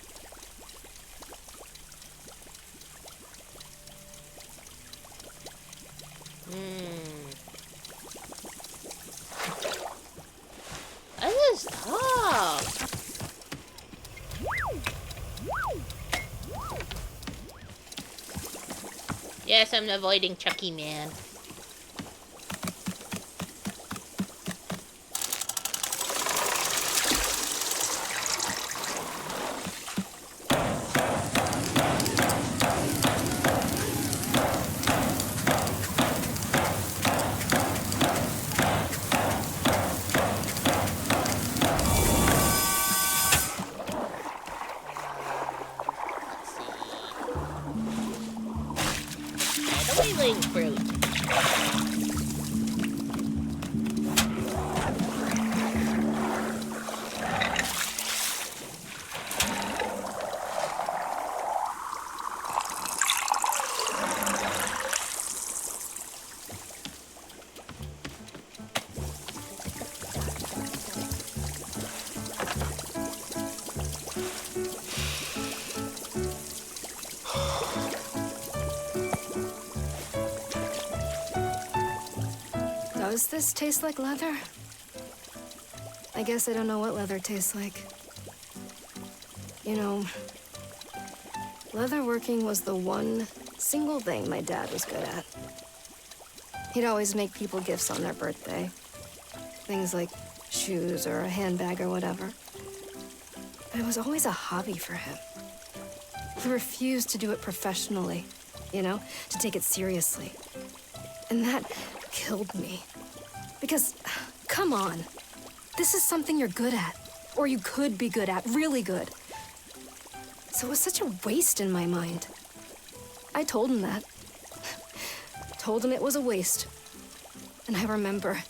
This is tough. Yes, I'm avoiding Chucky, man. Fruit. Does this taste like leather? I guess I don't know what leather tastes like. You know, leatherworking was the one single thing my dad was good at. He'd always make people gifts on their birthday. Things like shoes or a handbag or whatever. But it was always a hobby for him. He refused to do it professionally, you know, to take it seriously. And that killed me. Because, come on, this is something you're good at, or you could be good at, really good. So it was such a waste in my mind. I told him that. Told him it was a waste. And I remember,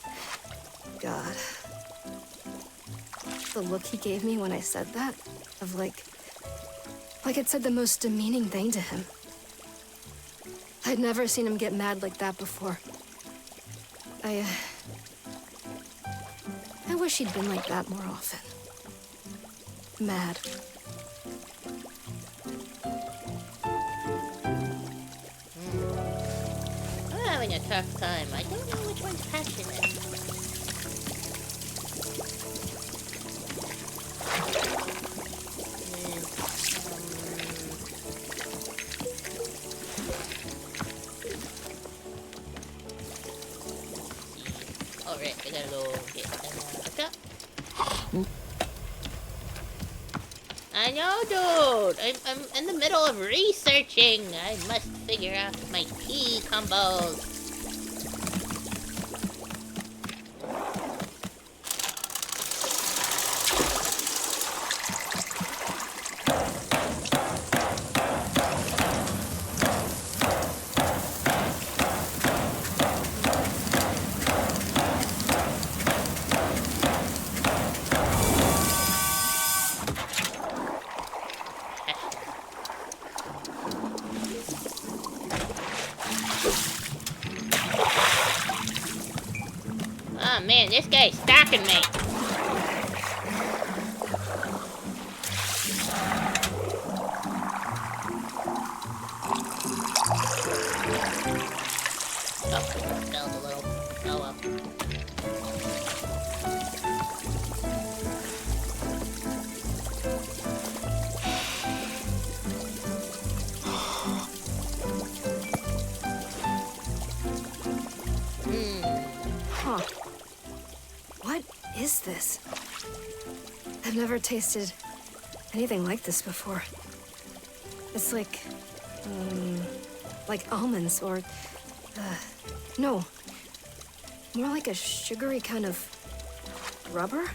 God, the look he gave me when I said that, of like, Like it said the most demeaning thing to him. I'd never seen him get mad like that before. I wish he'd been like that more often. Mad. I'm having a tough time. I don't know which one's passionate. Alright, I gotta go get another cup. I know, dude. I'm in the middle of researching. I must figure out my tea combos. Oh man, this guy's stalking me. Oh, spelled a little. Oh well. Huh. What is this? I've never tasted anything like this before. It's like almonds or, no, more like a sugary kind of rubber?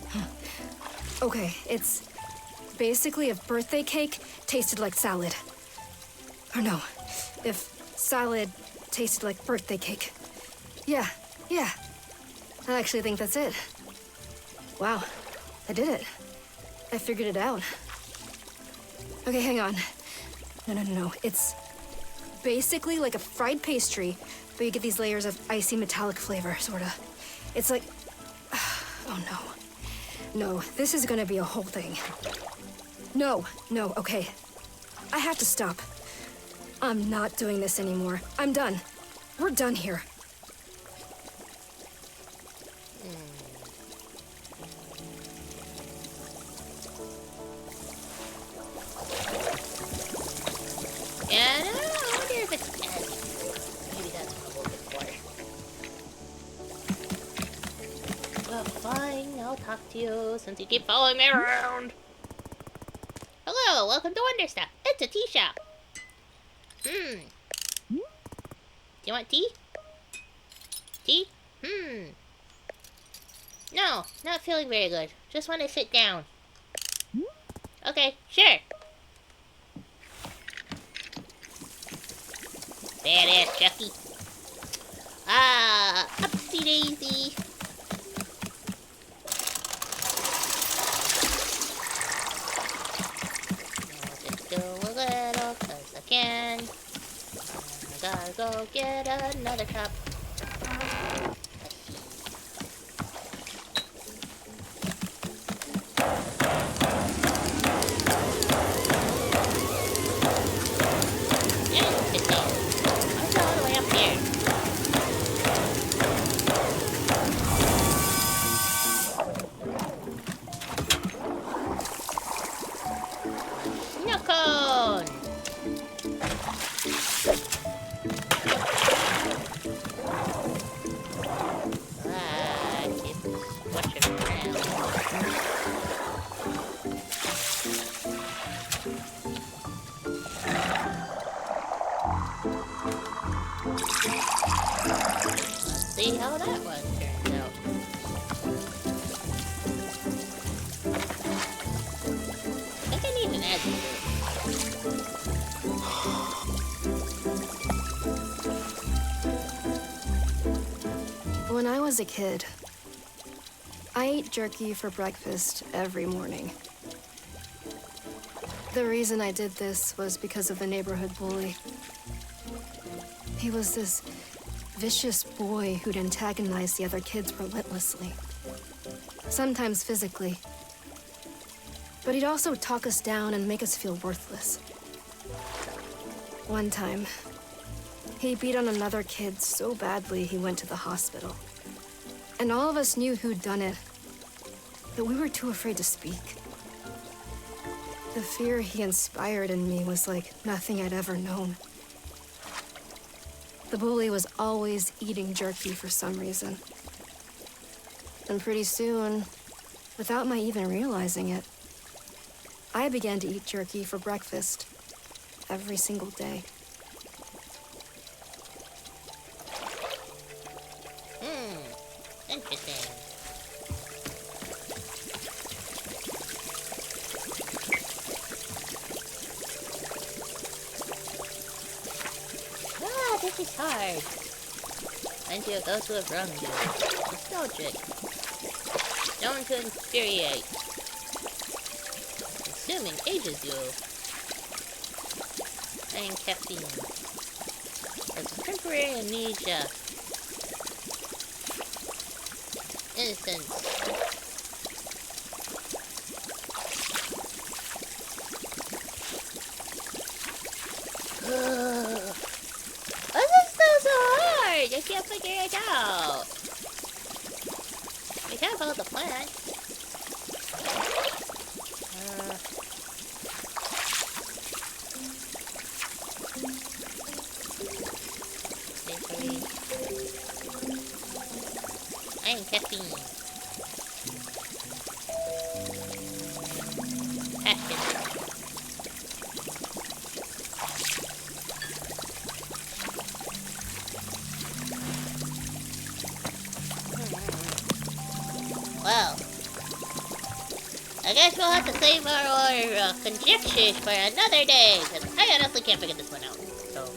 Huh. Okay, it's basically if birthday cake tasted like salad. Or no, if salad tasted like birthday cake. Yeah. I actually think that's it. Wow, I did it. I figured it out. Okay, hang on. No. It's basically like a fried pastry, but you get these layers of icy metallic flavor, sorta. It's like, oh no. No, this is gonna be a whole thing. No, okay. I have to stop. I'm not doing this anymore. I'm done. We're done here. And I wonder if it's Eddie. Maybe that's what I'm looking for. Well, fine. I'll talk to you since you keep following me around. Hello, welcome to Wanderstop. It's a tea shop. Do you want tea? Tea? No, not feeling very good. Just want to sit down. Okay, sure. Badass Chucky. Upsy daisy. I'll just do a little, cause I can. I gotta go get another cup. See how that one turns out. I think I need an adjective. When I was a kid, I ate jerky for breakfast every morning. The reason I did this was because of the neighborhood bully. He was this vicious boy who'd antagonize the other kids relentlessly. Sometimes physically. But he'd also talk us down and make us feel worthless. One time, he beat on another kid so badly he went to the hospital. And all of us knew who'd done it, but we were too afraid to speak. The fear he inspired in me was like nothing I'd ever known. The bully was always eating jerky for some reason. And pretty soon, without my even realizing it, I began to eat jerky for breakfast every single day. Interesting. This is hard. Plenty of those who have wronged you. Nostalgic. Known to infuriate. Consuming ages you. And caffeine. As a temporary amnesia. Innocence. I can't figure it out. We can't follow the plan. I am caffeine. Passion. Well, I guess we'll have to save our conjectures for another day, because I honestly can't figure this one out. So,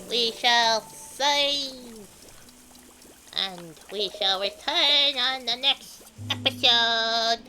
we shall save, and we shall return on the next episode.